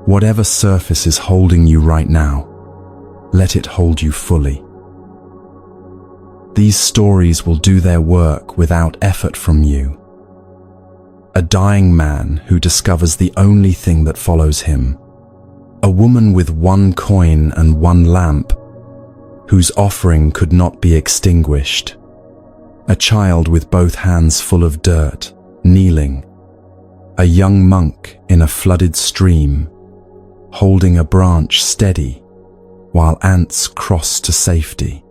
Whatever surface is holding you right now, let it hold you fully. These stories will do their work without effort from you. A dying man who discovers the only thing that follows him. A woman with one coin and one lamp, whose offering could not be extinguished. A child with both hands full of dirt, kneeling. A young monk in a flooded stream, holding a branch steady while ants cross to safety.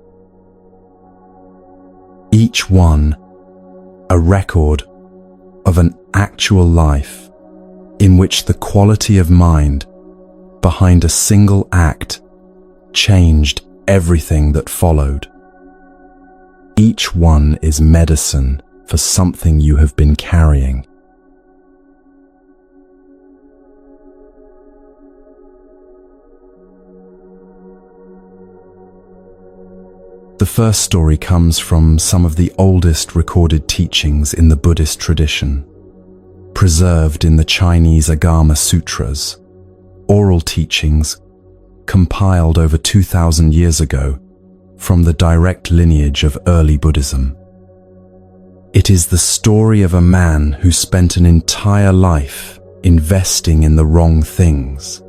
Each one a record of an actual life in which the quality of mind behind a single act changed everything that followed. Each one is medicine for something you have been carrying. The first story comes from some of the oldest recorded teachings in the Buddhist tradition, preserved in the Chinese Agama Sutras, oral teachings compiled over 2,000 years ago from the direct lineage of early Buddhism. It is the story of a man who spent an entire life investing in the wrong things,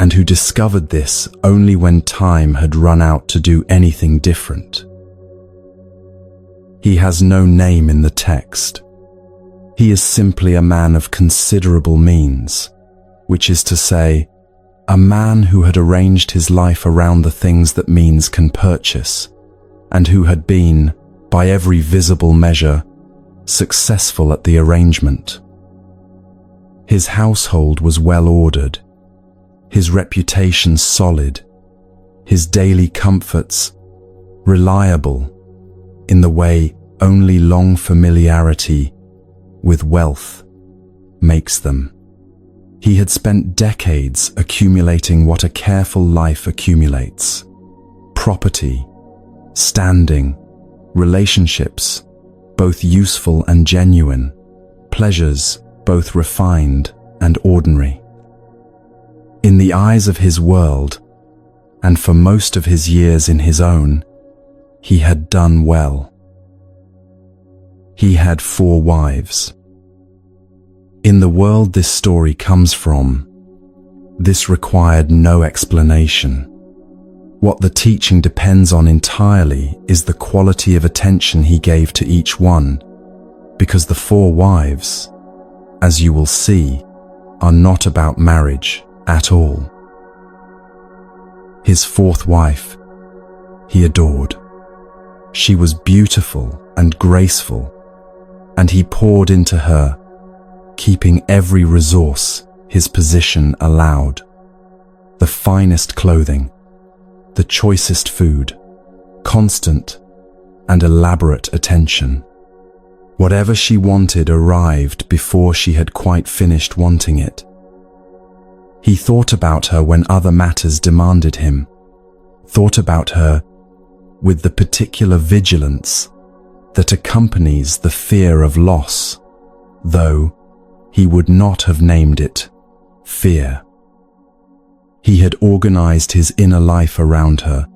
and who discovered this only when time had run out to do anything different. He has no name in the text. He is simply a man of considerable means, which is to say, a man who had arranged his life around the things that means can purchase, and who had been, by every visible measure, successful at the arrangement. His household was well ordered, his reputation solid, his daily comforts reliable in the way only long familiarity with wealth makes them. He had spent decades accumulating what a careful life accumulates: property, standing, relationships, both useful and genuine, pleasures, both refined and ordinary. In the eyes of his world, and for most of his years in his own, he had done well. He had 4 wives. In the world this story comes from, this required no explanation. What the teaching depends on entirely is the quality of attention he gave to each one, because the 4 wives, as you will see, are not about marriage at all. His 4th wife, he adored. She was beautiful and graceful, and he poured into her, keeping every resource his position allowed: the finest clothing, the choicest food, constant and elaborate attention. Whatever she wanted arrived before she had quite finished wanting it. He thought about her when other matters demanded him, thought about her with the particular vigilance that accompanies the fear of loss, though he would not have named it fear. He had organized his inner life around her,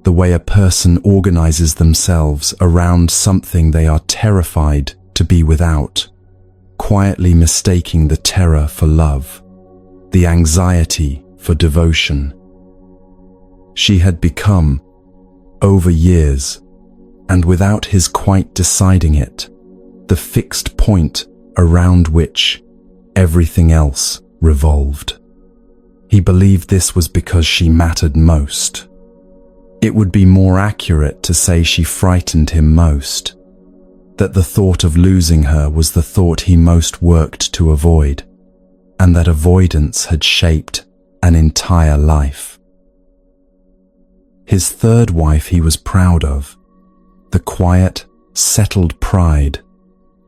the way a person organizes themselves around something they are terrified to be without, quietly mistaking the terror for love, the anxiety for devotion. She had become, over years, and without his quite deciding it, the fixed point around which everything else revolved. He believed this was because she mattered most. It would be more accurate to say she frightened him most, that the thought of losing her was the thought he most worked to avoid, and that avoidance had shaped an entire life. His 3rd wife he was proud of, the quiet, settled pride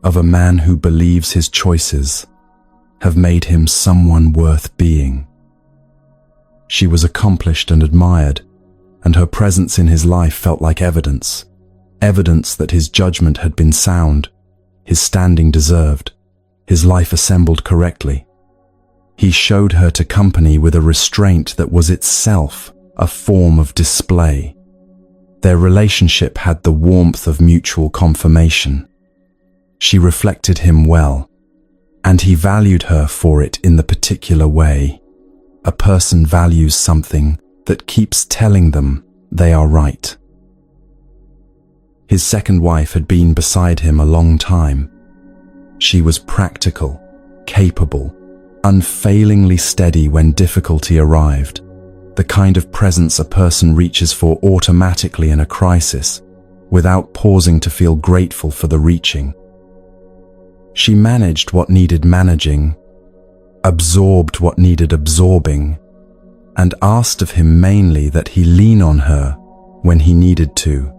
of a man who believes his choices have made him someone worth being. She was accomplished and admired, and her presence in his life felt like evidence that his judgment had been sound, his standing deserved, his life assembled correctly. He showed her to company with a restraint that was itself a form of display. Their relationship had the warmth of mutual confirmation. She reflected him well, and he valued her for it in the particular way. A person values something that keeps telling them they are right. His second wife had been beside him a long time. She was practical, capable, unfailingly steady when difficulty arrived, the kind of presence a person reaches for automatically in a crisis, without pausing to feel grateful for the reaching. She managed what needed managing, absorbed what needed absorbing, and asked of him mainly that he lean on her when he needed to,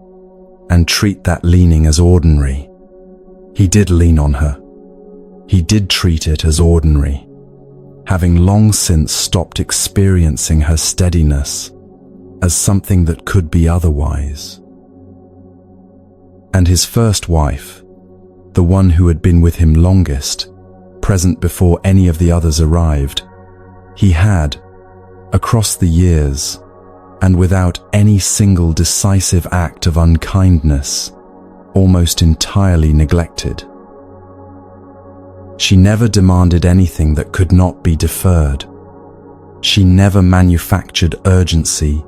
and treat that leaning as ordinary. He did lean on her. He did treat it as ordinary, having long since stopped experiencing her steadiness as something that could be otherwise. And his first wife, the one who had been with him longest, present before any of the others arrived, he had, across the years, and without any single decisive act of unkindness, almost entirely neglected. She never demanded anything that could not be deferred. She never manufactured urgency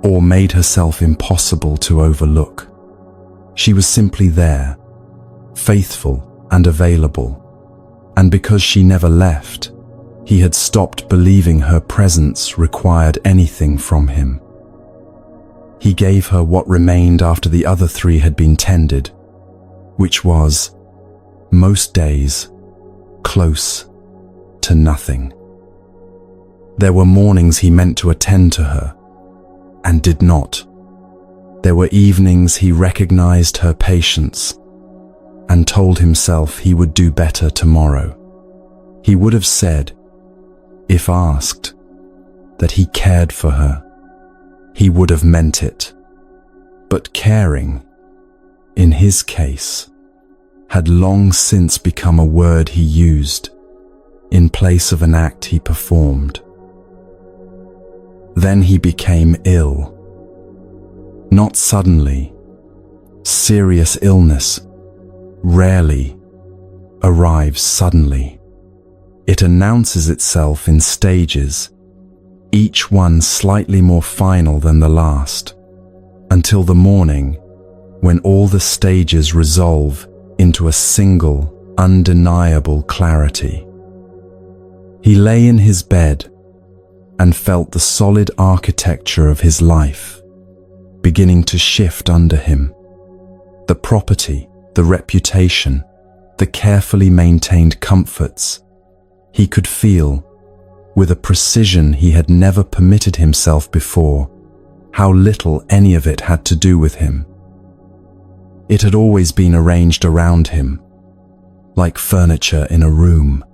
or made herself impossible to overlook. She was simply there, faithful and available, and because she never left, he had stopped believing her presence required anything from him. He gave her what remained after the other three had been tended, which was, most days, close to nothing. There were mornings he meant to attend to her, and did not. There were evenings he recognized her patience, and told himself he would do better tomorrow. He would have said, if asked, that he cared for her. He would have meant it. But caring, in his case, had long since become a word he used in place of an act he performed. Then he became ill. Not suddenly. Serious illness rarely arrives suddenly. It announces itself in stages, each one slightly more final than the last, until the morning when all the stages resolve into a single, undeniable clarity. He lay in his bed and felt the solid architecture of his life beginning to shift under him. The property, the reputation, the carefully maintained comforts. He could feel, with a precision he had never permitted himself before, how little any of it had to do with him. It had always been arranged around him, like furniture in a room.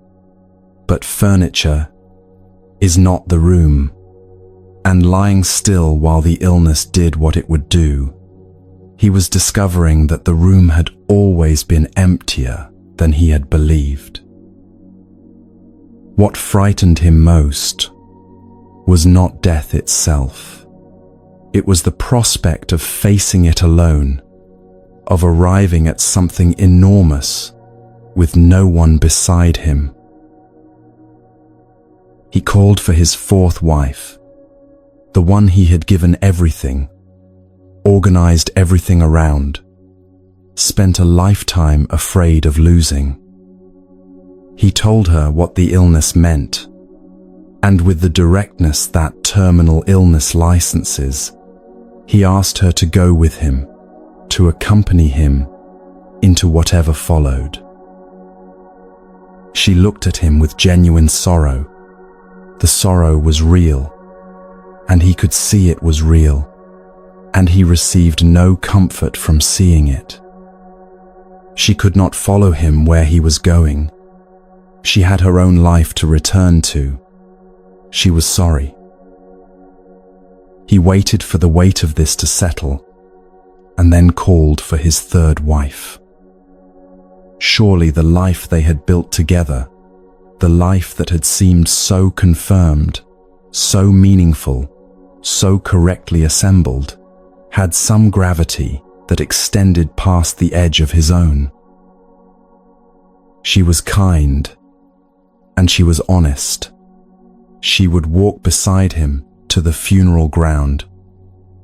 But furniture is not the room, and lying still while the illness did what it would do, he was discovering that the room had always been emptier than he had believed. What frightened him most was not death itself. It was the prospect of facing it alone, of arriving at something enormous with no one beside him. He called for his fourth wife, the one he had given everything, organized everything around, spent a lifetime afraid of losing. He told her what the illness meant, and with the directness that terminal illness licenses, he asked her to go with him, to accompany him into whatever followed. She looked at him with genuine sorrow. The sorrow was real, and he could see it was real, and he received no comfort from seeing it. She could not follow him where he was going. She had her own life to return to. She was sorry. He waited for the weight of this to settle, and then called for his third wife. Surely the life they had built together the life that had seemed so confirmed, so meaningful, so correctly assembled, had some gravity that extended past the edge of his own. She was kind, and she was honest. She would walk beside him to the funeral ground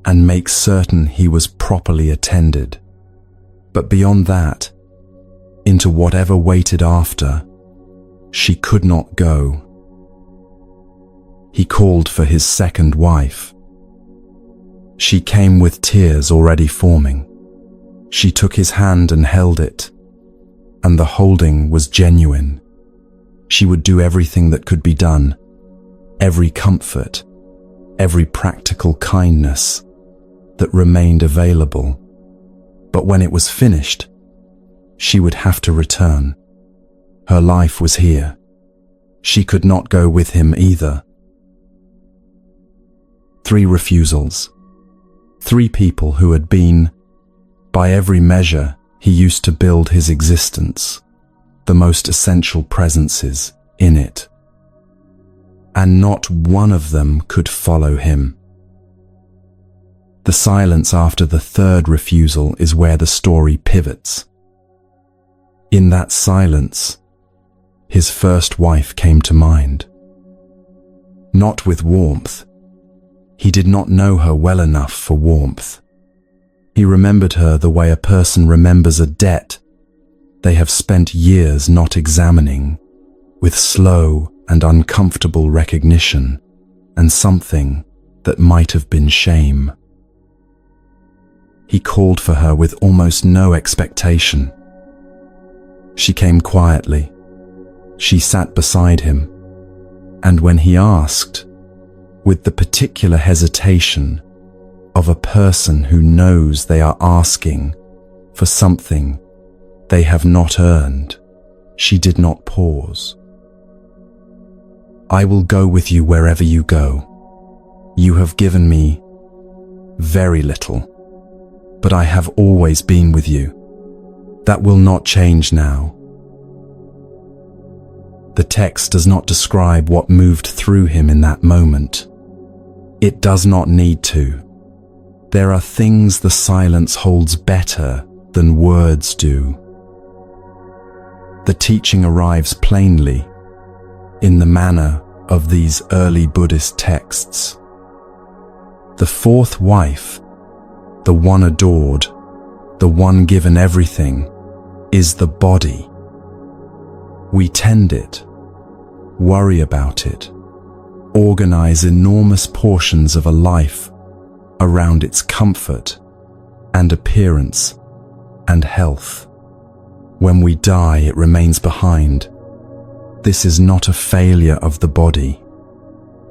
and make certain he was properly attended. But beyond that, into whatever waited after, she could not go. He called for his second wife. She came with tears already forming. She took his hand and held it, and the holding was genuine. She would do everything that could be done, every comfort, every practical kindness that remained available. But when it was finished, she would have to return. Her life was here. She could not go with him either. 3 refusals. 3 people who had been, by every measure, he used to build his existence, the most essential presences in it. And not one of them could follow him. The silence after the 3rd refusal is where the story pivots. In that silence, his first wife came to mind. Not with warmth. He did not know her well enough for warmth. He remembered her the way a person remembers a debt they have spent years not examining, with slow and uncomfortable recognition and something that might have been shame. He called for her with almost no expectation. She came quietly. She sat beside him, and when he asked, with the particular hesitation of a person who knows they are asking for something they have not earned, she did not pause. "I will go with you wherever you go. You have given me very little, but I have always been with you. That will not change now." The text does not describe what moved through him in that moment. It does not need to. There are things the silence holds better than words do. The teaching arrives plainly in the manner of these early Buddhist texts. The 4th wife, the one adored, the one given everything, is the body. We tend it, worry about it, organize enormous portions of a life around its comfort and appearance and health. When we die, it remains behind. This is not a failure of the body.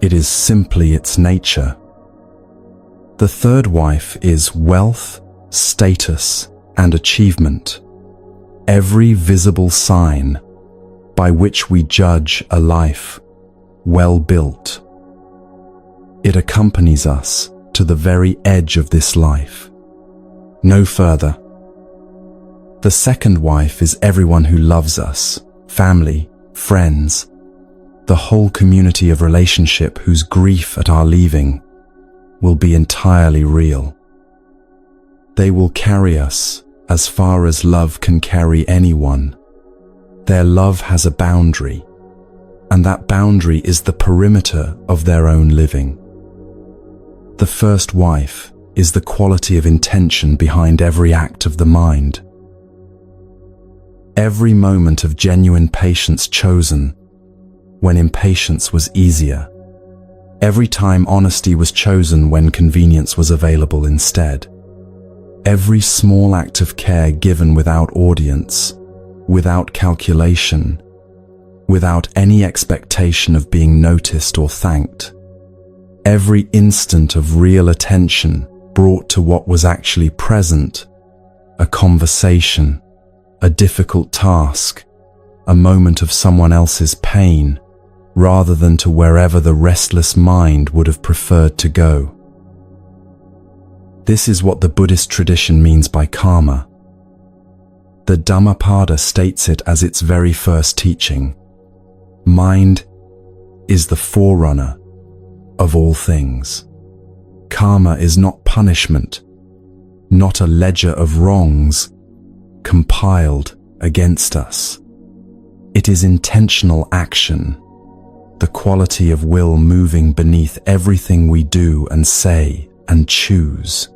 It is simply its nature. The 3rd wife is wealth, status, and achievement. Every visible sign by which we judge a life well built. It accompanies us to the very edge of this life. No further. The 2nd wife is everyone who loves us, family, friends, the whole community of relationship whose grief at our leaving will be entirely real. They will carry us as far as love can carry anyone. Their love has a boundary, and that boundary is the perimeter of their own living. The 1st wife is the quality of intention behind every act of the mind. Every moment of genuine patience chosen when impatience was easier. Every time honesty was chosen when convenience was available instead. Every small act of care given without audience, without calculation, without any expectation of being noticed or thanked. Every instant of real attention brought to what was actually present, a conversation, a difficult task, a moment of someone else's pain, rather than to wherever the restless mind would have preferred to go. This is what the Buddhist tradition means by karma. The Dhammapada states it as its very first teaching. Mind is the forerunner of all things. Karma is not punishment, not a ledger of wrongs compiled against us. It is intentional action, the quality of will moving beneath everything we do and say and choose,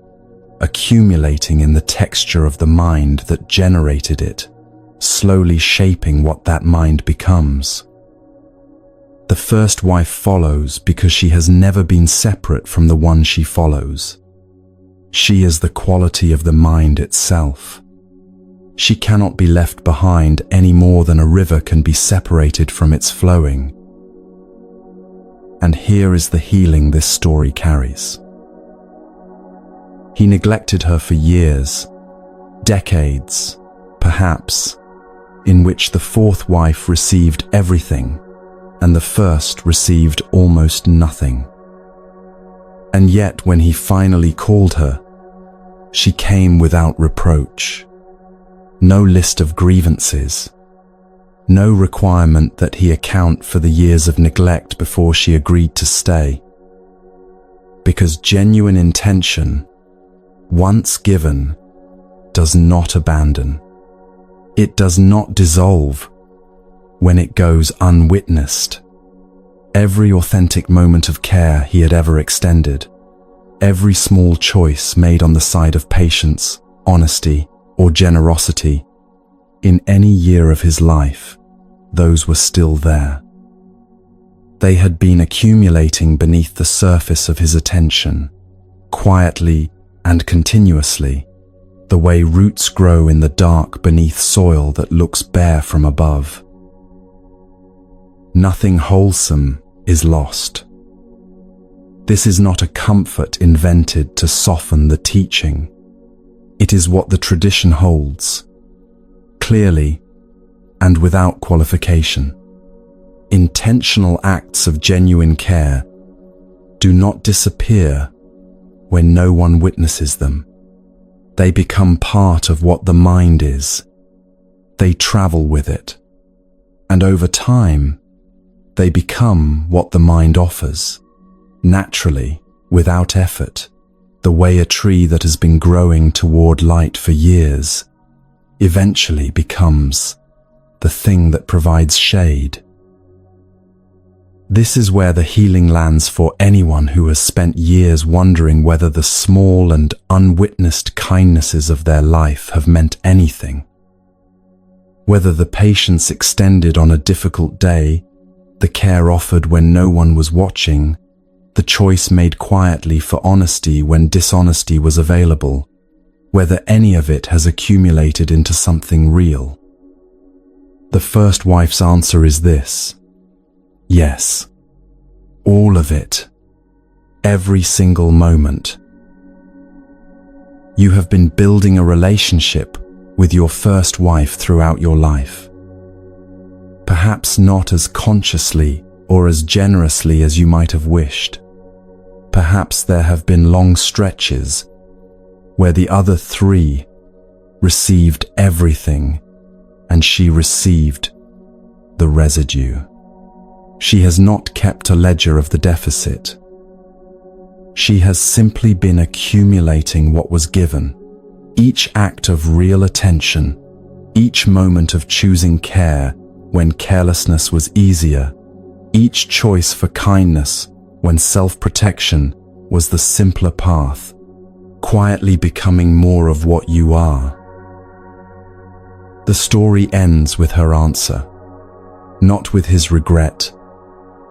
accumulating in the texture of the mind that generated it, slowly shaping what that mind becomes. The first wife follows because she has never been separate from the one she follows. She is the quality of the mind itself. She cannot be left behind any more than a river can be separated from its flowing. And here is the healing this story carries. He neglected her for years, decades, perhaps, in which the fourth wife received everything and the first received almost nothing. And yet when he finally called her, she came without reproach. No list of grievances, no requirement that he account for the years of neglect before she agreed to stay. Because genuine intention, once given, does not abandon. It does not dissolve when it goes unwitnessed. Every authentic moment of care he had ever extended, every small choice made on the side of patience, honesty, or generosity, in any year of his life, those were still there. They had been accumulating beneath the surface of his attention, quietly and continuously, the way roots grow in the dark beneath soil that looks bare from above. Nothing wholesome is lost. This is not a comfort invented to soften the teaching. It is what the tradition holds, clearly and without qualification. Intentional acts of genuine care do not disappear when no one witnesses them. They become part of what the mind is. They travel with it. And over time, they become what the mind offers, naturally, without effort, the way a tree that has been growing toward light for years eventually becomes the thing that provides shade. This is where the healing lands for anyone who has spent years wondering whether the small and unwitnessed kindnesses of their life have meant anything. Whether the patience extended on a difficult day, the care offered when no one was watching, the choice made quietly for honesty when dishonesty was available, whether any of it has accumulated into something real. The first wife's answer is this: yes. All of it. Every single moment. You have been building a relationship with your first wife throughout your life. Perhaps not as consciously or as generously as you might have wished. Perhaps there have been long stretches where the other three received everything and she received the residue. She has not kept a ledger of the deficit. She has simply been accumulating what was given. Each act of real attention, each moment of choosing care when carelessness was easier, each choice for kindness when self-protection was the simpler path, quietly becoming more of what you are. The story ends with her answer, not with his regret,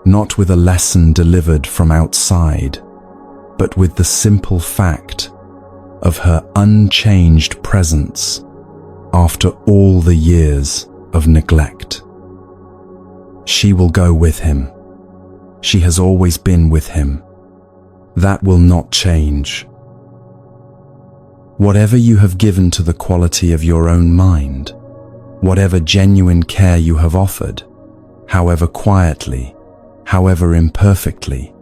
not with a lesson delivered from outside, but with the simple fact of her unchanged presence after all the years of neglect. She will go with him. She has always been with him. That will not change. Whatever you have given to the quality of your own mind, whatever genuine care you have offered, however quietly, however imperfectly,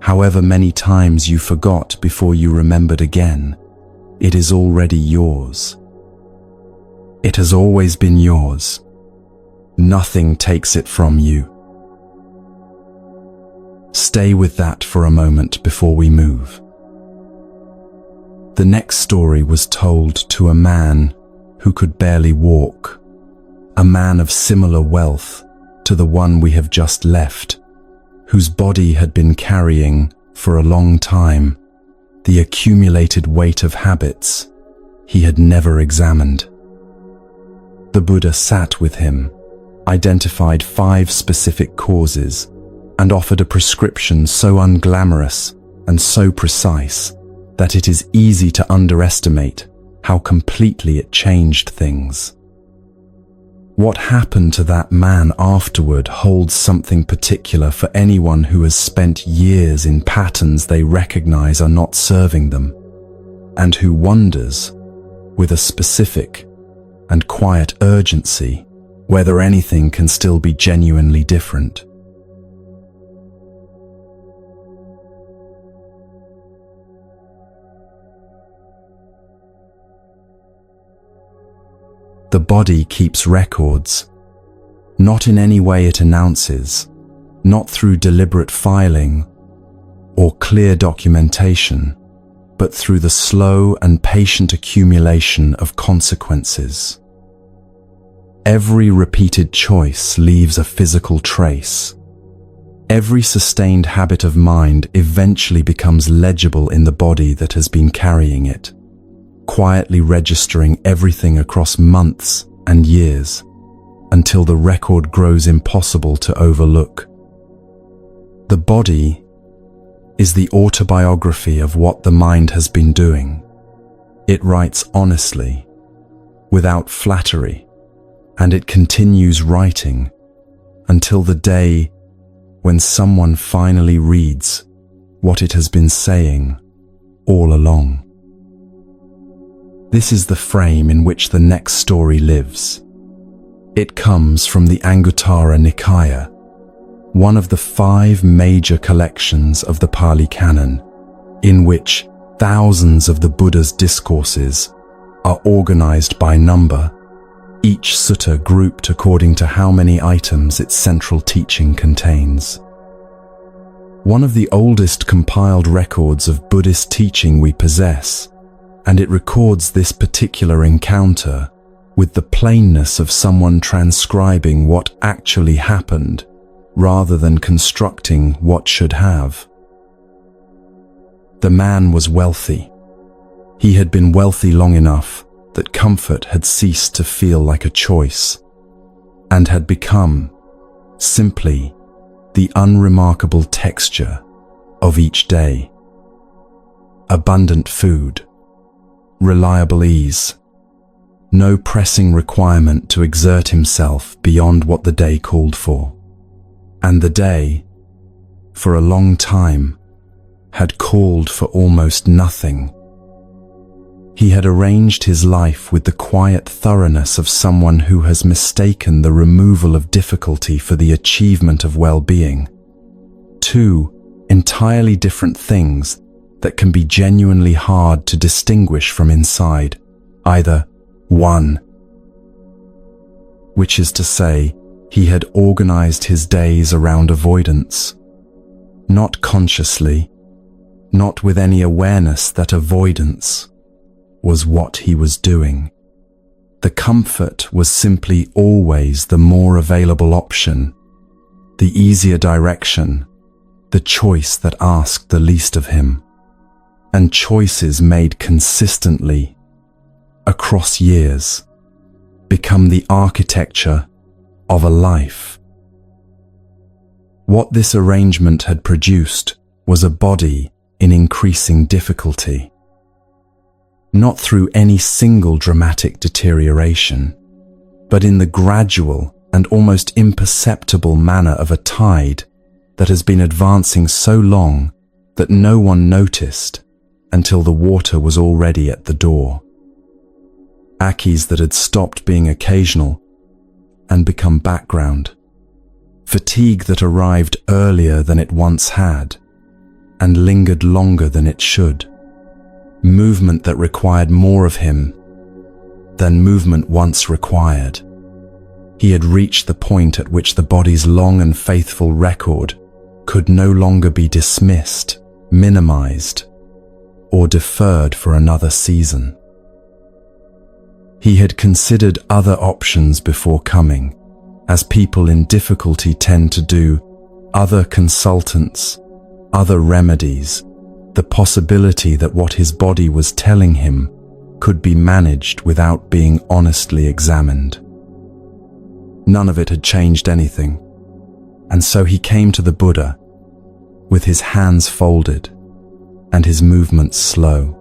however many times you forgot before you remembered again, it is already yours. It has always been yours. Nothing takes it from you. Stay with that for a moment before we move. The next story was told to a man who could barely walk, a man of similar wealth to the one we have just left, whose body had been carrying, for a long time, the accumulated weight of habits he had never examined. The Buddha sat with him, identified 5 specific causes, and offered a prescription so unglamorous and so precise that it is easy to underestimate how completely it changed things. What happened to that man afterward holds something particular for anyone who has spent years in patterns they recognize are not serving them, and who wonders, with a specific and quiet urgency, whether anything can still be genuinely different. The body keeps records, not in any way it announces, not through deliberate filing or clear documentation, but through the slow and patient accumulation of consequences. Every repeated choice leaves a physical trace. Every sustained habit of mind eventually becomes legible in the body that has been carrying it, quietly registering everything across months and years, until the record grows impossible to overlook. The body is the autobiography of what the mind has been doing. It writes honestly, without flattery, and it continues writing until the day when someone finally reads what it has been saying all along. This is the frame in which the next story lives. It comes from the Anguttara Nikaya, one of the 5 major collections of the Pali Canon, in which thousands of the Buddha's discourses are organized by number, each sutta grouped according to how many items its central teaching contains. One of the oldest compiled records of Buddhist teaching we possess, and it records this particular encounter with the plainness of someone transcribing what actually happened rather than constructing what should have. The man was wealthy. He had been wealthy long enough that comfort had ceased to feel like a choice, and had become simply the unremarkable texture of each day. Abundant food, reliable ease, no pressing requirement to exert himself beyond what the day called for. And the day, for a long time, had called for almost nothing. He had arranged his life with the quiet thoroughness of someone who has mistaken the removal of difficulty for the achievement of well-being. 2 entirely different things that can be genuinely hard to distinguish from inside. Either 1, which is to say, he had organized his days around avoidance, not consciously, not with any awareness that avoidance was what he was doing. The comfort was simply always the more available option, the easier direction, the choice that asked the least of him. And choices made consistently, across years, become the architecture of a life. What this arrangement had produced was a body in increasing difficulty. Not through any single dramatic deterioration, but in the gradual and almost imperceptible manner of a tide that has been advancing so long that no one noticed until the water was already at the door. Akis that had stopped being occasional and become background. Fatigue that arrived earlier than it once had and lingered longer than it should. Movement that required more of him than movement once required. He had reached the point at which the body's long and faithful record could no longer be dismissed, minimized, or deferred for another season. He had considered other options before coming, as people in difficulty tend to do, other consultants, other remedies, the possibility that what his body was telling him could be managed without being honestly examined. None of it had changed anything, and so he came to the Buddha with his hands folded and his movements slow.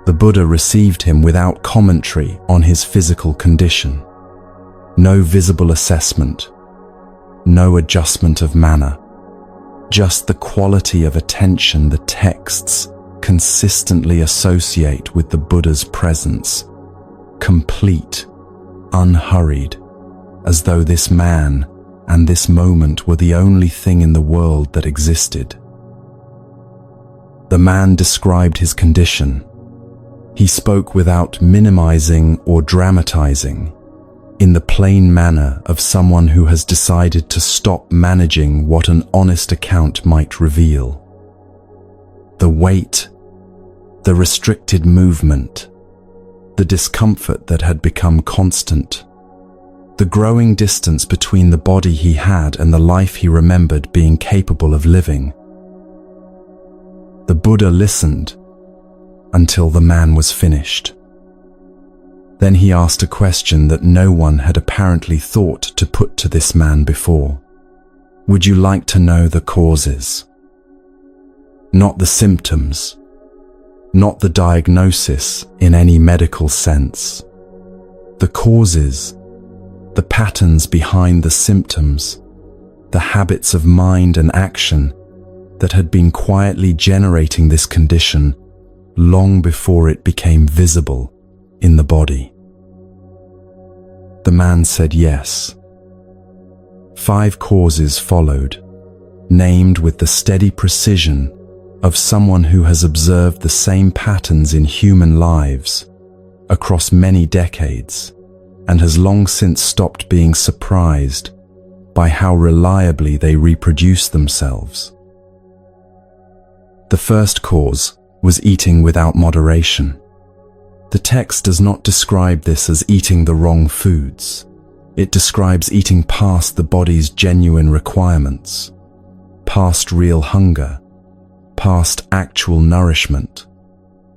The Buddha received him without commentary on his physical condition. No visible assessment, no adjustment of manner, just the quality of attention the texts consistently associate with the Buddha's presence, complete, unhurried, as though this man and this moment were the only thing in the world that existed. The man described his condition. He spoke without minimizing or dramatizing, in the plain manner of someone who has decided to stop managing what an honest account might reveal. The weight, the restricted movement, the discomfort that had become constant, the growing distance between the body he had and the life he remembered being capable of living. The Buddha listened until the man was finished. Then he asked a question that no one had apparently thought to put to this man before. Would you like to know the causes? Not the symptoms, not the diagnosis in any medical sense. The causes, the patterns behind the symptoms, the habits of mind and action that had been quietly generating this condition long before it became visible in the body. The man said yes. 5 causes followed, named with the steady precision of someone who has observed the same patterns in human lives across many decades and has long since stopped being surprised by how reliably they reproduce themselves. The first cause was eating without moderation. The text does not describe this as eating the wrong foods. It describes eating past the body's genuine requirements, past real hunger, past actual nourishment,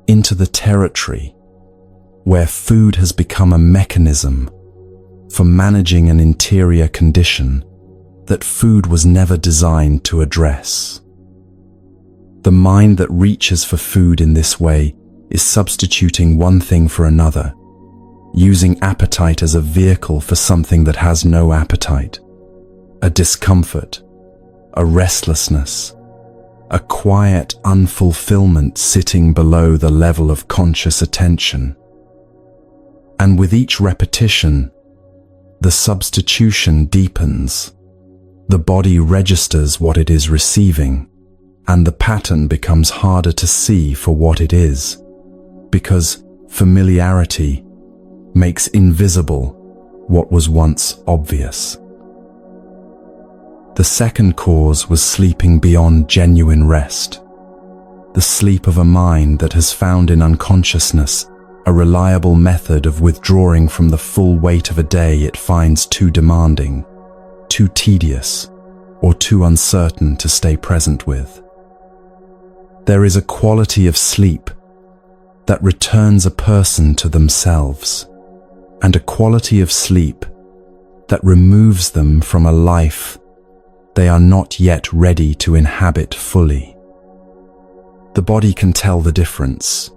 into the territory where food has become a mechanism for managing an interior condition that food was never designed to address. The mind that reaches for food in this way is substituting one thing for another, using appetite as a vehicle for something that has no appetite, a discomfort, a restlessness, a quiet unfulfillment sitting below the level of conscious attention. And with each repetition, the substitution deepens. The body registers what it is receiving, and the pattern becomes harder to see for what it is, because familiarity makes invisible what was once obvious. The second cause was sleeping beyond genuine rest, the sleep of a mind that has found in unconsciousness a reliable method of withdrawing from the full weight of a day it finds too demanding, too tedious, or too uncertain to stay present with. There is a quality of sleep that returns a person to themselves, and a quality of sleep that removes them from a life they are not yet ready to inhabit fully. The body can tell the difference,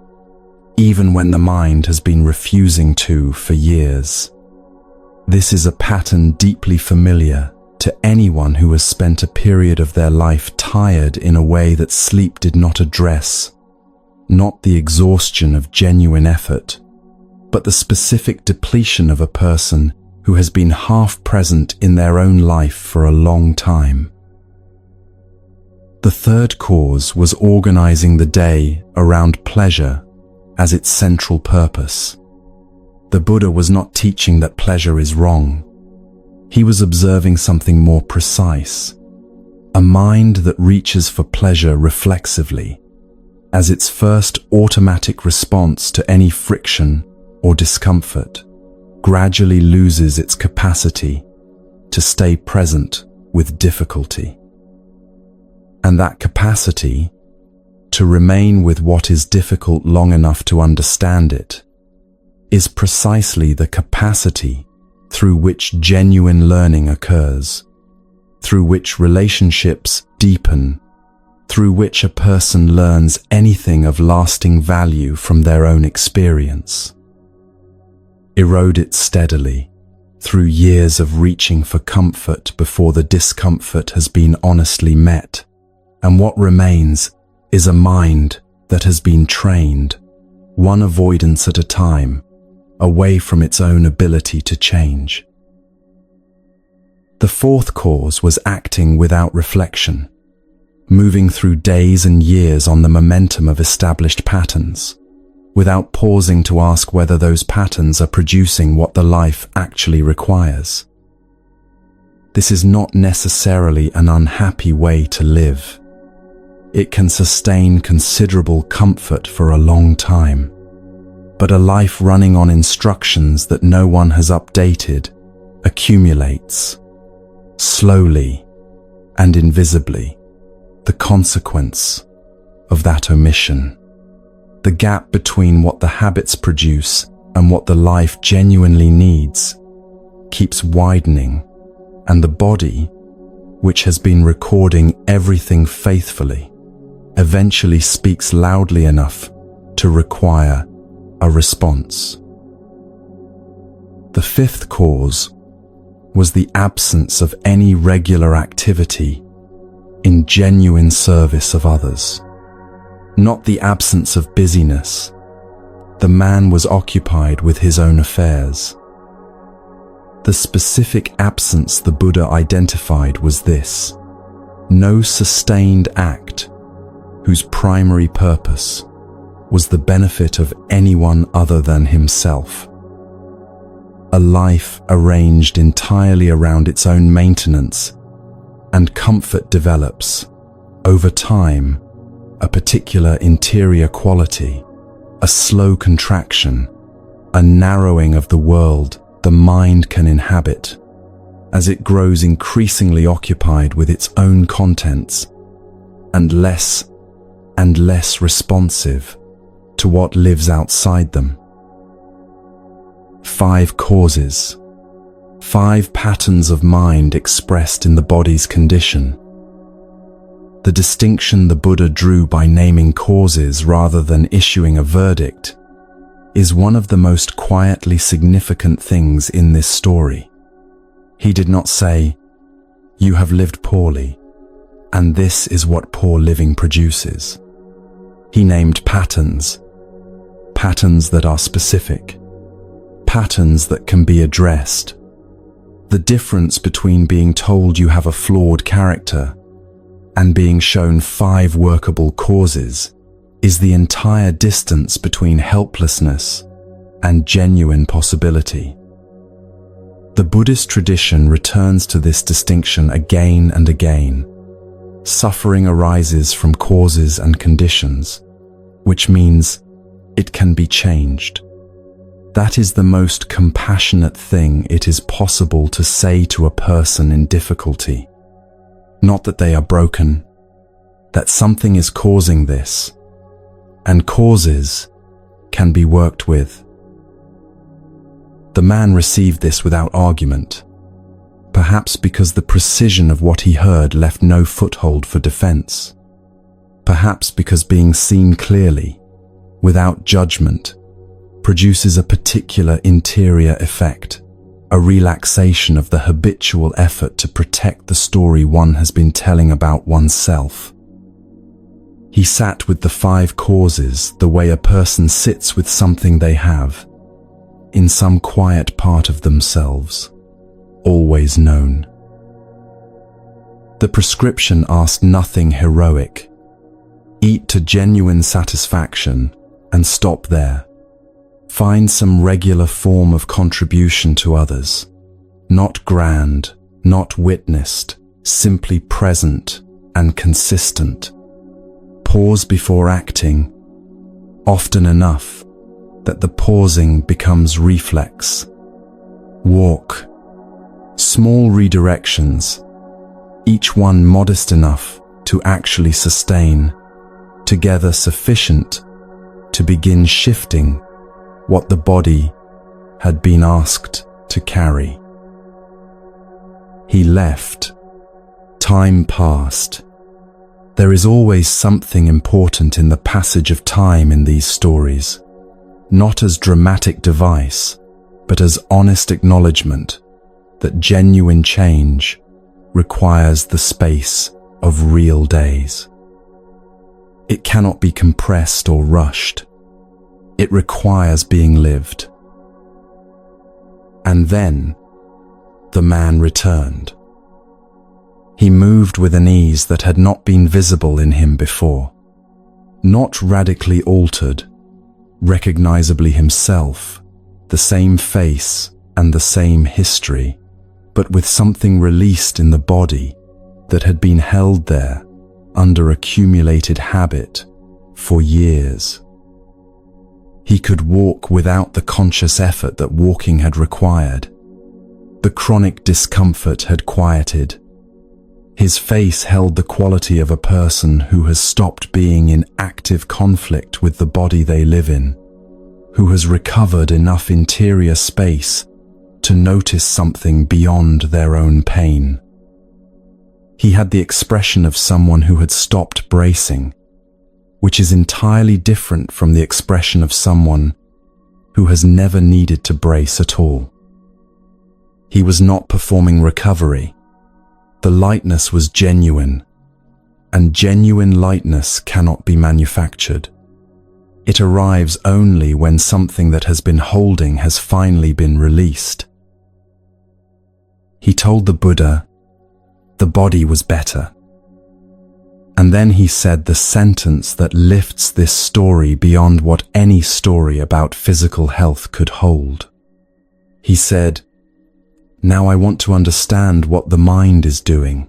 even when the mind has been refusing to for years. This is a pattern deeply familiar to anyone who has spent a period of their life tired in a way that sleep did not address, not the exhaustion of genuine effort, but the specific depletion of a person who has been half present in their own life for a long time. The third cause was organizing the day around pleasure as its central purpose. The Buddha was not teaching that pleasure is wrong. He was observing something more precise. a mind that reaches for pleasure reflexively, as its first automatic response to any friction or discomfort, gradually loses its capacity to stay present with difficulty. And that capacity to remain with what is difficult long enough to understand it is precisely the capacity through which genuine learning occurs, through which relationships deepen, through which a person learns anything of lasting value from their own experience. Erode it steadily, through years of reaching for comfort before the discomfort has been honestly met, and what remains is a mind that has been trained, one avoidance at a time, away from its own ability to change. The fourth cause was acting without reflection, moving through days and years on the momentum of established patterns, without pausing to ask whether those patterns are producing what the life actually requires. This is not necessarily an unhappy way to live. It can sustain considerable comfort for a long time, but a life running on instructions that no one has updated accumulates, slowly and invisibly, the consequence of that omission. The gap between what the habits produce and what the life genuinely needs keeps widening, and the body, which has been recording everything faithfully, eventually speaks loudly enough to require a response. The fifth cause was the absence of any regular activity in genuine service of others. Not the absence of busyness. The man was occupied with his own affairs. The specific absence the Buddha identified was this: no sustained act whose primary purpose was the benefit of anyone other than himself. A life arranged entirely around its own maintenance, and comfort develops, over time, a particular interior quality, a slow contraction, a narrowing of the world the mind can inhabit, as it grows increasingly occupied with its own contents and less responsive to what lives outside them. 5 causes, 5 patterns of mind expressed in the body's condition. The distinction the Buddha drew by naming causes rather than issuing a verdict is one of the most quietly significant things in this story. He did not say, "You have lived poorly, and this is what poor living produces." He named patterns, patterns that are specific, patterns that can be addressed. The difference between being told you have a flawed character and being shown 5 workable causes is the entire distance between helplessness and genuine possibility. The Buddhist tradition returns to this distinction again and again. Suffering arises from causes and conditions, which means it can be changed. That is the most compassionate thing it is possible to say to a person in difficulty. Not that they are broken, that something is causing this, and causes can be worked with. The man received this without argument, perhaps because the precision of what he heard left no foothold for defense, perhaps because being seen clearly, without judgment, produces a particular interior effect, a relaxation of the habitual effort to protect the story one has been telling about oneself. He sat with the 5 causes the way a person sits with something they have, in some quiet part of themselves, always known. The prescription asked nothing heroic. Eat to genuine satisfaction and stop there. Find some regular form of contribution to others, not grand, not witnessed, simply present and consistent. Pause before acting, often enough that the pausing becomes reflex. Walk. Small redirections, each one modest enough to actually sustain, together sufficient to begin shifting what the body had been asked to carry. He left. Time passed. There is always something important in the passage of time in these stories, not as dramatic device, but as honest acknowledgement that genuine change requires the space of real days. It cannot be compressed or rushed. It requires being lived. And then the man returned. He moved with an ease that had not been visible in him before. Not radically altered, recognizably himself, the same face and the same history, but with something released in the body that had been held there under accumulated habit for years. He could walk without the conscious effort that walking had required. The chronic discomfort had quieted. His face held the quality of a person who has stopped being in active conflict with the body they live in, who has recovered enough interior space to notice something beyond their own pain. He had the expression of someone who had stopped bracing, which is entirely different from the expression of someone who has never needed to brace at all. He was not performing recovery. The lightness was genuine, and genuine lightness cannot be manufactured. It arrives only when something that has been holding has finally been released. He told the Buddha the body was better. And then he said the sentence that lifts this story beyond what any story about physical health could hold. He said, "Now I want to understand what the mind is doing."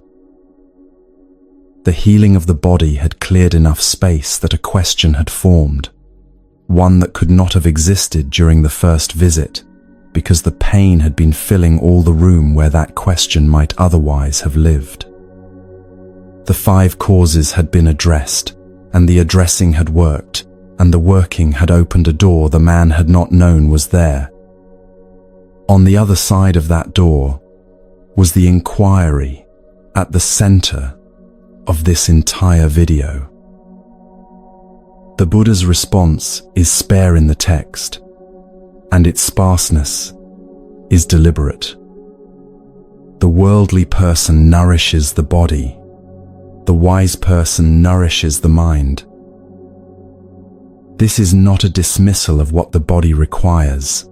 The healing of the body had cleared enough space that a question had formed, one that could not have existed during the first visit, because the pain had been filling all the room where that question might otherwise have lived. The 5 causes had been addressed, and the addressing had worked, and the working had opened a door the man had not known was there. On the other side of that door was the inquiry at the center of this entire video. The Buddha's response is spare in the text, and its sparseness is deliberate. The worldly person nourishes the body. The wise person nourishes the mind. This is not a dismissal of what the body requires.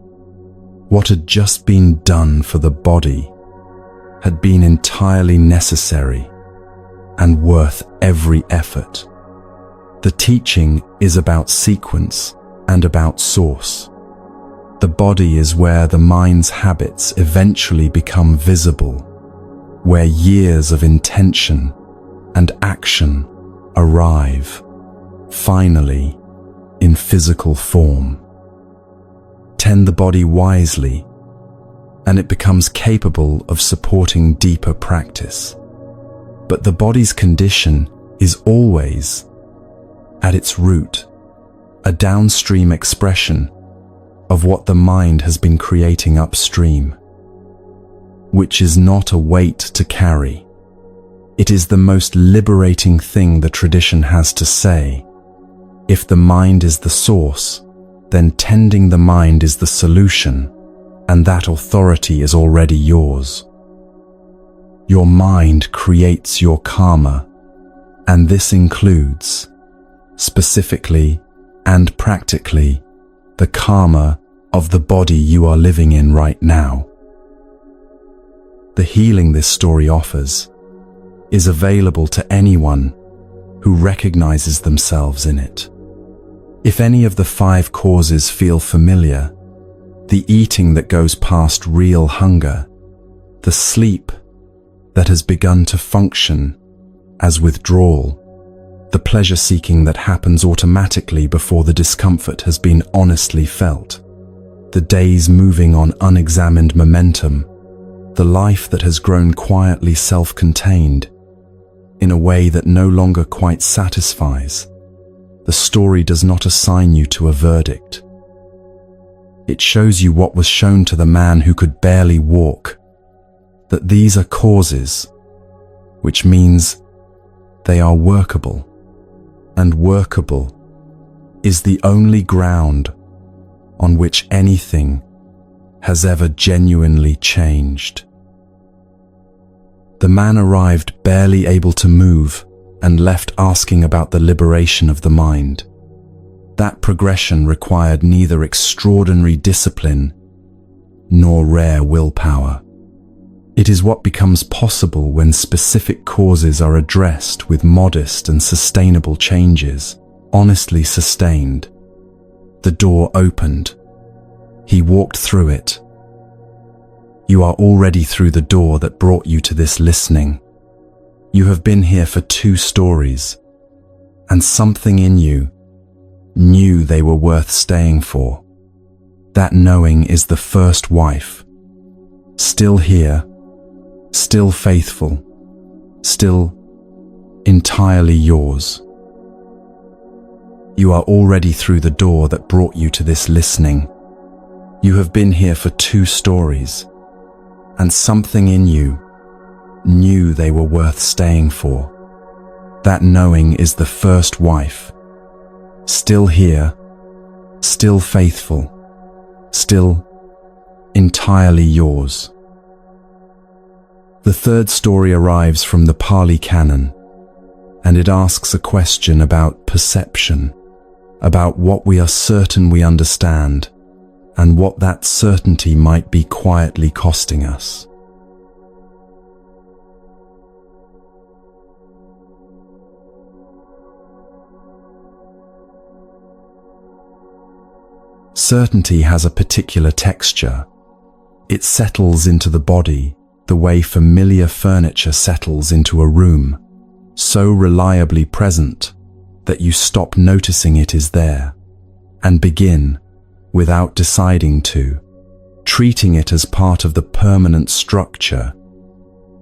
What had just been done for the body had been entirely necessary and worth every effort. The teaching is about sequence and about source. The body is where the mind's habits eventually become visible, where years of intention and action arrive, finally, in physical form. Tend the body wisely, and it becomes capable of supporting deeper practice. But the body's condition is always, at its root, a downstream expression of what the mind has been creating upstream, which is not a weight to carry. It is the most liberating thing the tradition has to say. If the mind is the source, then tending the mind is the solution, and that authority is already yours. Your mind creates your karma, and this includes, specifically and practically, the karma of the body you are living in right now. The healing this story offers is available to anyone who recognizes themselves in it. If any of the 5 causes feel familiar, the eating that goes past real hunger, the sleep that has begun to function as withdrawal, the pleasure-seeking that happens automatically before the discomfort has been honestly felt, the days moving on unexamined momentum, the life that has grown quietly self-contained, in a way that no longer quite satisfies. The story does not assign you to a verdict. It shows you what was shown to the man who could barely walk, that these are causes, which means they are workable, and workable is the only ground on which anything has ever genuinely changed. The man arrived barely able to move and left asking about the liberation of the mind. That progression required neither extraordinary discipline nor rare willpower. It is what becomes possible when specific causes are addressed with modest and sustainable changes, honestly sustained. The door opened. He walked through it. You are already through the door that brought you to this listening. You have been here for 2 stories, and something in you knew they were worth staying for. That knowing is the first wife. Still here, still faithful, still entirely yours. You are already through the door that brought you to this listening. You have been here for 2 stories, and something in you knew they were worth staying for. That knowing is the first wife. Still here, still faithful, still entirely yours. The 3rd story arrives from the Pali Canon, and it asks a question about perception, about what we are certain we understand, and what that certainty might be quietly costing us. Certainty has a particular texture. It settles into the body the way familiar furniture settles into a room, so reliably present that you stop noticing it is there, and begin, without deciding to, treating it as part of the permanent structure,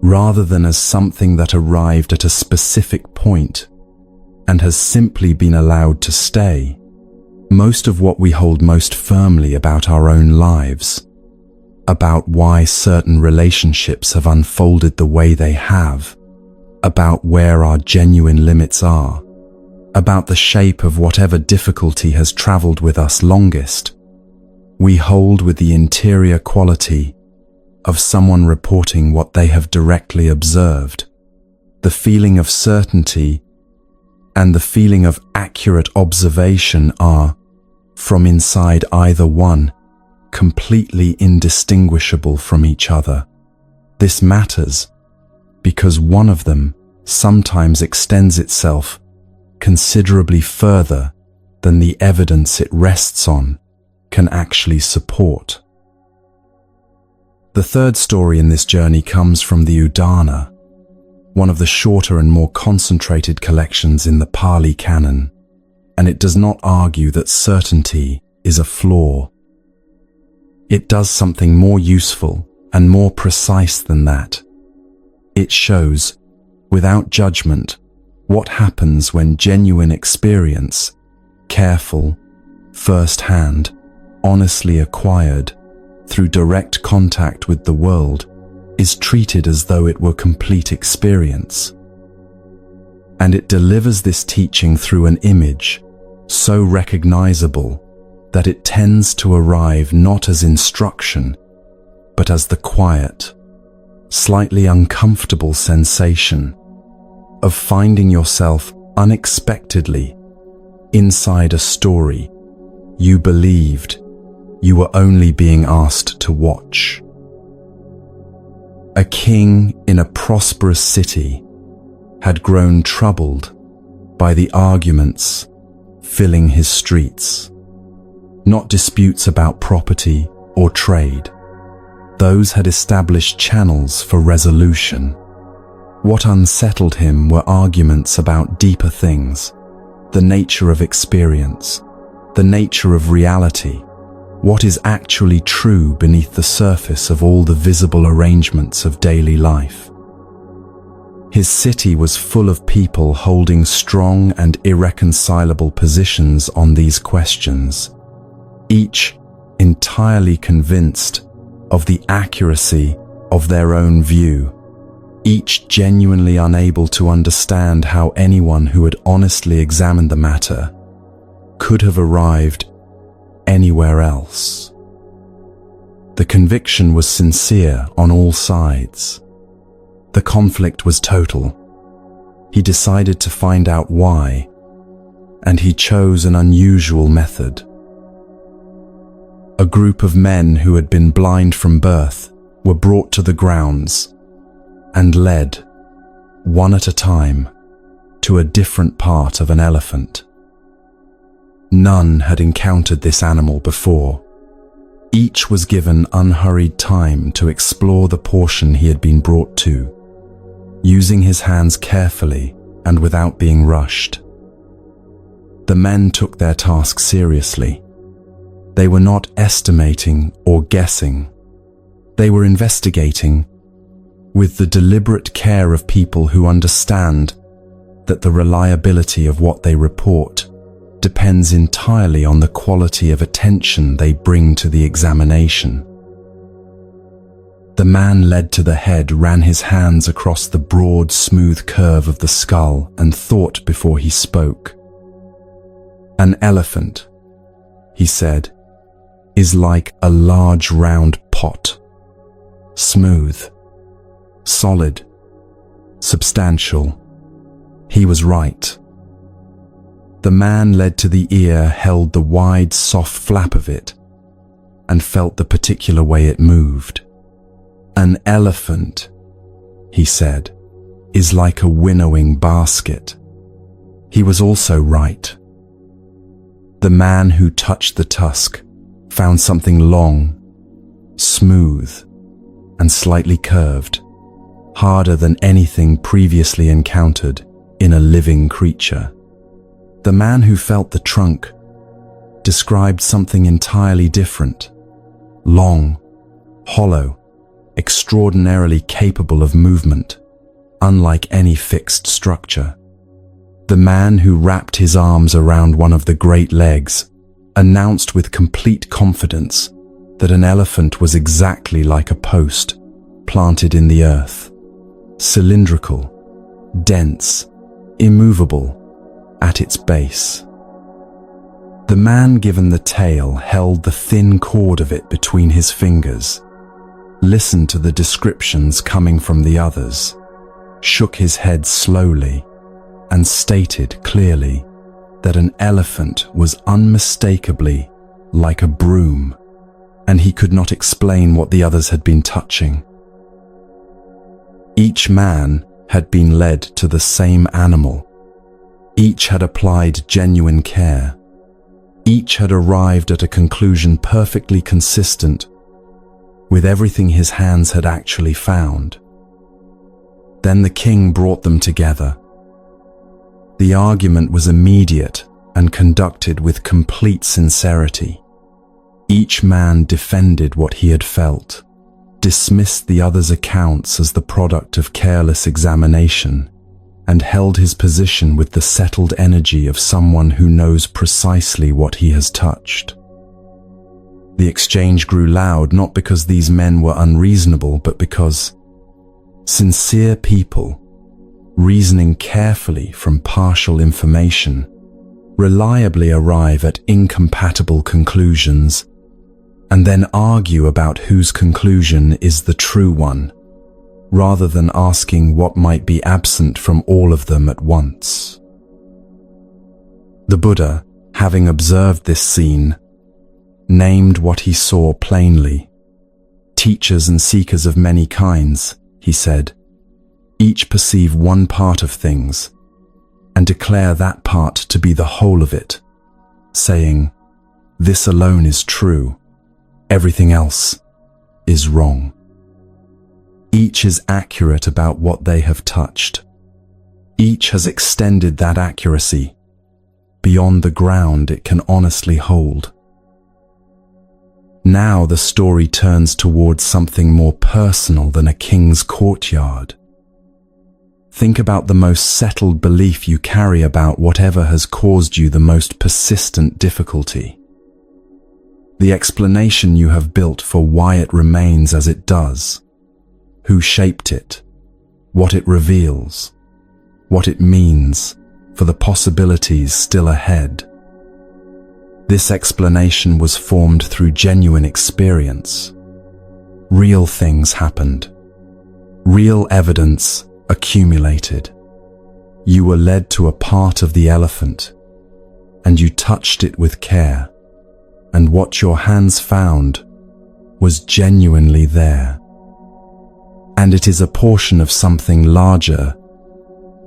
rather than as something that arrived at a specific point and has simply been allowed to stay. Most of what we hold most firmly about our own lives, about why certain relationships have unfolded the way they have, about where our genuine limits are, about the shape of whatever difficulty has traveled with us longest, we hold with the interior quality of someone reporting what they have directly observed. The feeling of certainty and the feeling of accurate observation are, from inside either one, completely indistinguishable from each other. This matters because one of them sometimes extends itself considerably further than the evidence it rests on can actually support. The 3rd story in this journey comes from the Udana, one of the shorter and more concentrated collections in the Pali Canon, and it does not argue that certainty is a flaw. It does something more useful and more precise than that. It shows, without judgment, what happens when genuine experience, careful, first-hand, honestly acquired, through direct contact with the world, is treated as though it were complete experience. And it delivers this teaching through an image so recognizable that it tends to arrive not as instruction, but as the quiet, slightly uncomfortable sensation of finding yourself unexpectedly inside a story you believed you were only being asked to watch. A king in a prosperous city had grown troubled by the arguments filling his streets. Not disputes about property or trade. Those had established channels for resolution. What unsettled him were arguments about deeper things, the nature of experience, the nature of reality, what is actually true beneath the surface of all the visible arrangements of daily life. His city was full of people holding strong and irreconcilable positions on these questions, each entirely convinced of the accuracy of their own view, each genuinely unable to understand how anyone who had honestly examined the matter could have arrived anywhere else. The conviction was sincere on all sides. The conflict was total. He decided to find out why, and he chose an unusual method. A group of men who had been blind from birth were brought to the grounds and led, one at a time, to a different part of an elephant. None had encountered this animal before. Each was given unhurried time to explore the portion he had been brought to, using his hands carefully and without being rushed. The men took their task seriously. They were not estimating or guessing. They were investigating with the deliberate care of people who understand that the reliability of what they report depends entirely on the quality of attention they bring to the examination. The man led to the head ran his hands across the broad, smooth curve of the skull and thought before he spoke. "An elephant," he said, "is like a large round pot, smooth, solid, substantial." He was right. The man led to the ear held the wide, soft flap of it and felt the particular way it moved. "An elephant," he said, "is like a winnowing basket." He was also right. The man who touched the tusk found something long, smooth, and slightly curved, harder than anything previously encountered in a living creature. The man who felt the trunk described something entirely different, long, hollow, extraordinarily capable of movement, unlike any fixed structure. The man who wrapped his arms around one of the great legs announced with complete confidence that an elephant was exactly like a post planted in the earth, cylindrical, dense, immovable at its base. The man given the tail held the thin cord of it between his fingers, listened to the descriptions coming from the others, shook his head slowly, and stated clearly that an elephant was unmistakably like a broom, and he could not explain what the others had been touching. Each man had been led to the same animal. Each had applied genuine care. Each had arrived at a conclusion perfectly consistent with everything his hands had actually found. Then the king brought them together. The argument was immediate and conducted with complete sincerity. Each man defended what he had felt, dismissed the other's accounts as the product of careless examination, and held his position with the settled energy of someone who knows precisely what he has touched. The exchange grew loud not because these men were unreasonable, but because sincere people, reasoning carefully from partial information, reliably arrive at incompatible conclusions and then argue about whose conclusion is the true one, rather than asking what might be absent from all of them at once. The Buddha, having observed this scene, named what he saw plainly. Teachers and seekers of many kinds, he said, each perceive one part of things and declare that part to be the whole of it, saying, "This alone is true, everything else is wrong." Each is accurate about what they have touched. Each has extended that accuracy beyond the ground it can honestly hold. Now the story turns towards something more personal than a king's courtyard. Think about the most settled belief you carry about whatever has caused you the most persistent difficulty. The explanation you have built for why it remains as it does, who shaped it, what it reveals, what it means for the possibilities still ahead. This explanation was formed through genuine experience. Real things happened. Real evidence accumulated. You were led to a part of the elephant, and you touched it with care, and what your hands found was genuinely there. And it is a portion of something larger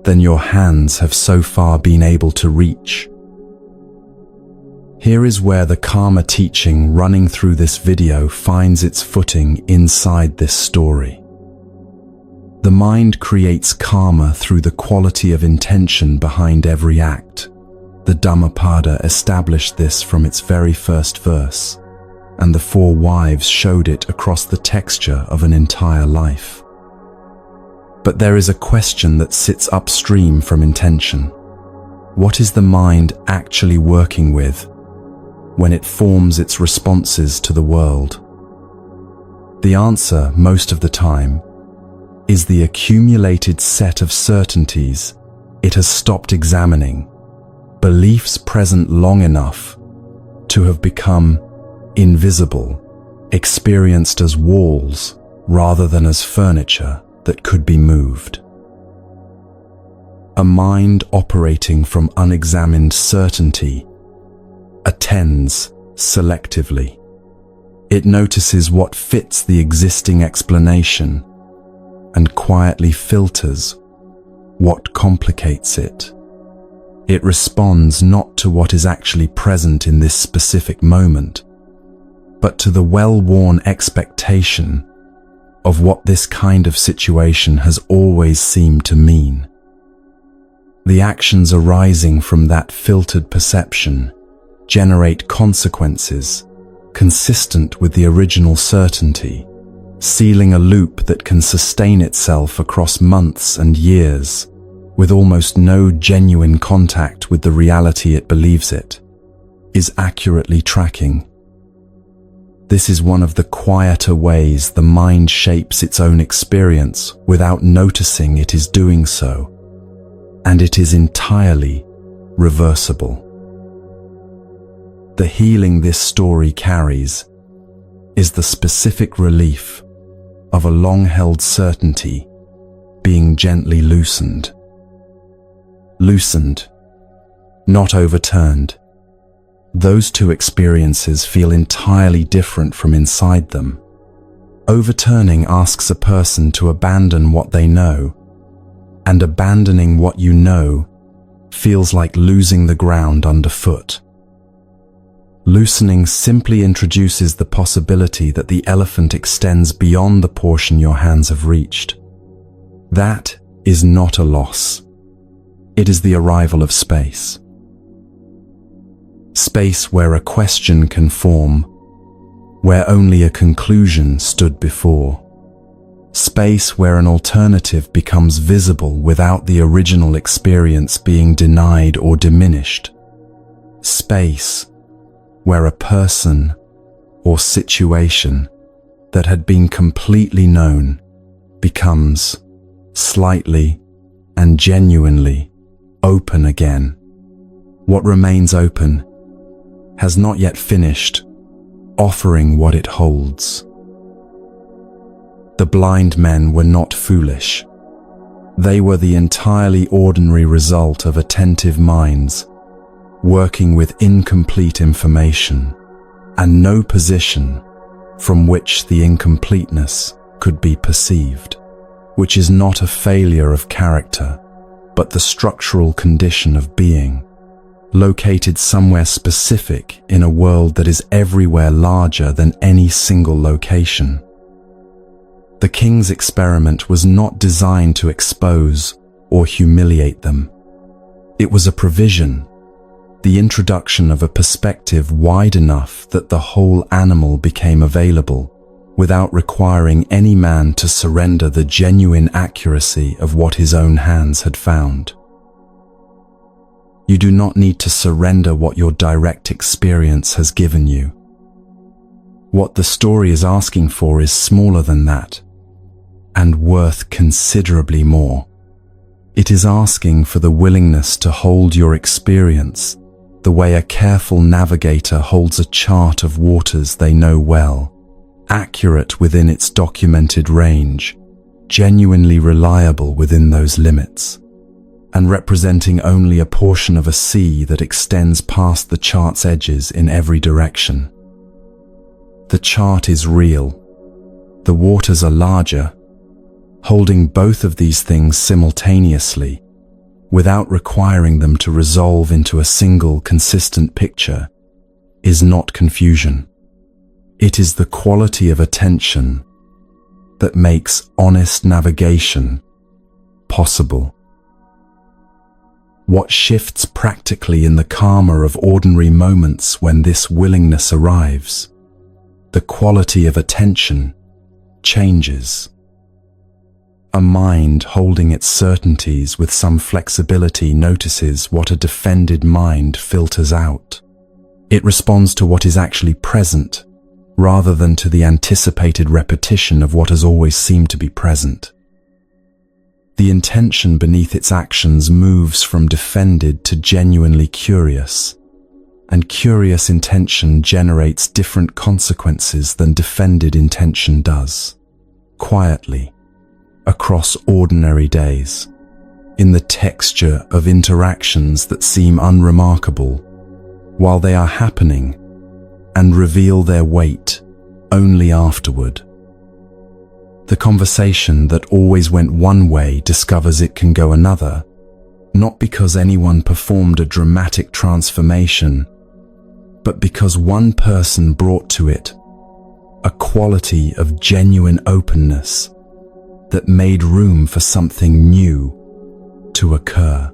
than your hands have so far been able to reach. Here is where the karma teaching running through this video finds its footing inside this story. The mind creates karma through the quality of intention behind every act. The Dhammapada established this from its very first verse, and the four wives showed it across the texture of an entire life. But there is a question that sits upstream from intention. What is the mind actually working with when it forms its responses to the world? The answer, most of the time, is the accumulated set of certainties it has stopped examining, beliefs present long enough to have become invisible, experienced as walls rather than as furniture that could be moved. A mind operating from unexamined certainty attends selectively. It notices what fits the existing explanation and quietly filters what complicates it. It responds not to what is actually present in this specific moment, but to the well-worn expectation of what this kind of situation has always seemed to mean. The actions arising from that filtered perception generate consequences consistent with the original certainty, sealing a loop that can sustain itself across months and years, with almost no genuine contact with the reality it believes it is accurately tracking. This is one of the quieter ways the mind shapes its own experience without noticing it is doing so, and it is entirely reversible. The healing this story carries is the specific relief of a long-held certainty being gently loosened. Loosened, not overturned. Those two experiences feel entirely different from inside them. Overturning asks a person to abandon what they know, and abandoning what you know feels like losing the ground underfoot. Loosening simply introduces the possibility that the elephant extends beyond the portion your hands have reached. That is not a loss. It is the arrival of space. Space where a question can form, where only a conclusion stood before. Space where an alternative becomes visible without the original experience being denied or diminished. Space where a person or situation that had been completely known becomes slightly and genuinely open again. What remains open has not yet finished offering what it holds. The blind men were not foolish. They were the entirely ordinary result of attentive minds working with incomplete information and no position from which the incompleteness could be perceived, which is not a failure of character, but the structural condition of being, located somewhere specific in a world that is everywhere larger than any single location. The king's experiment was not designed to expose or humiliate them. It was a provision, the introduction of a perspective wide enough that the whole animal became available, without requiring any man to surrender the genuine accuracy of what his own hands had found. You do not need to surrender what your direct experience has given you. What the story is asking for is smaller than that, and worth considerably more. It is asking for the willingness to hold your experience the way a careful navigator holds a chart of waters they know well, accurate within its documented range, genuinely reliable within those limits, and representing only a portion of a sea that extends past the chart's edges in every direction. The chart is real. The waters are larger. Holding both of these things simultaneously, without requiring them to resolve into a single consistent picture, is not confusion. It is the quality of attention that makes honest navigation possible. What shifts practically in the karma of ordinary moments when this willingness arrives? The quality of attention changes. A mind holding its certainties with some flexibility notices what a defended mind filters out. It responds to what is actually present, rather than to the anticipated repetition of what has always seemed to be present. The intention beneath its actions moves from defended to genuinely curious, and curious intention generates different consequences than defended intention does. Quietly, across ordinary days, in the texture of interactions that seem unremarkable, while they are happening, and reveal their weight only afterward. The conversation that always went one way discovers it can go another, not because anyone performed a dramatic transformation, but because one person brought to it a quality of genuine openness that made room for something new to occur.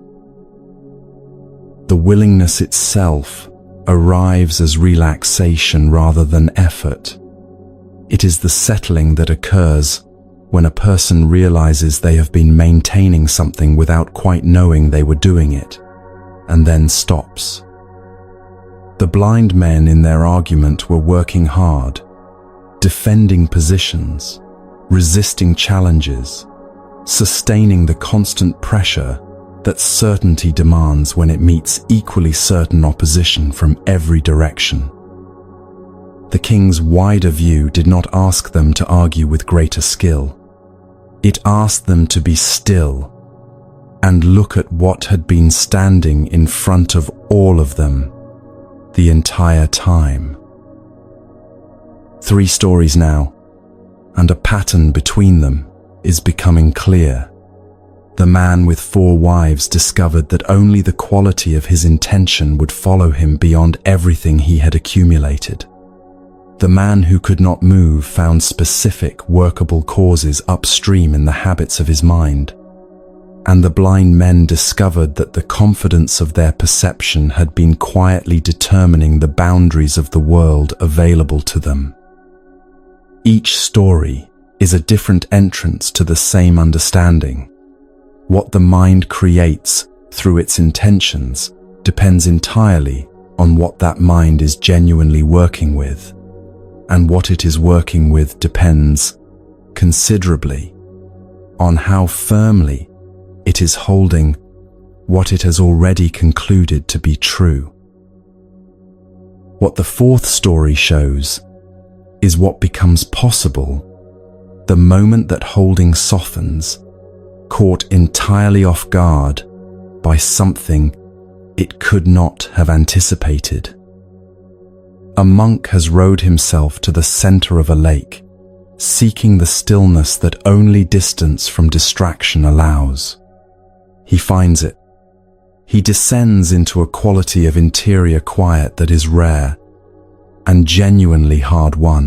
The willingness itself arrives as relaxation rather than effort. It is the settling that occurs when a person realizes they have been maintaining something without quite knowing they were doing it, and then stops. The blind men in their argument were working hard, defending positions, resisting challenges, sustaining the constant pressure that certainty demands when it meets equally certain opposition from every direction. The king's wider view did not ask them to argue with greater skill. It asked them to be still and look at what had been standing in front of all of them the entire time. 3 stories now, and a pattern between them is becoming clear. The man with 4 wives discovered that only the quality of his intention would follow him beyond everything he had accumulated. The man who could not move found specific, workable causes upstream in the habits of his mind. And the blind men discovered that the confidence of their perception had been quietly determining the boundaries of the world available to them. Each story is a different entrance to the same understanding. What the mind creates through its intentions depends entirely on what that mind is genuinely working with, and what it is working with depends considerably on how firmly it is holding what it has already concluded to be true. What the 4th story shows is what becomes possible the moment that holding softens, caught entirely off guard by something it could not have anticipated. A monk has rowed himself to the center of a lake, seeking the stillness that only distance from distraction allows. He finds it. He descends into a quality of interior quiet that is rare and genuinely hard-won.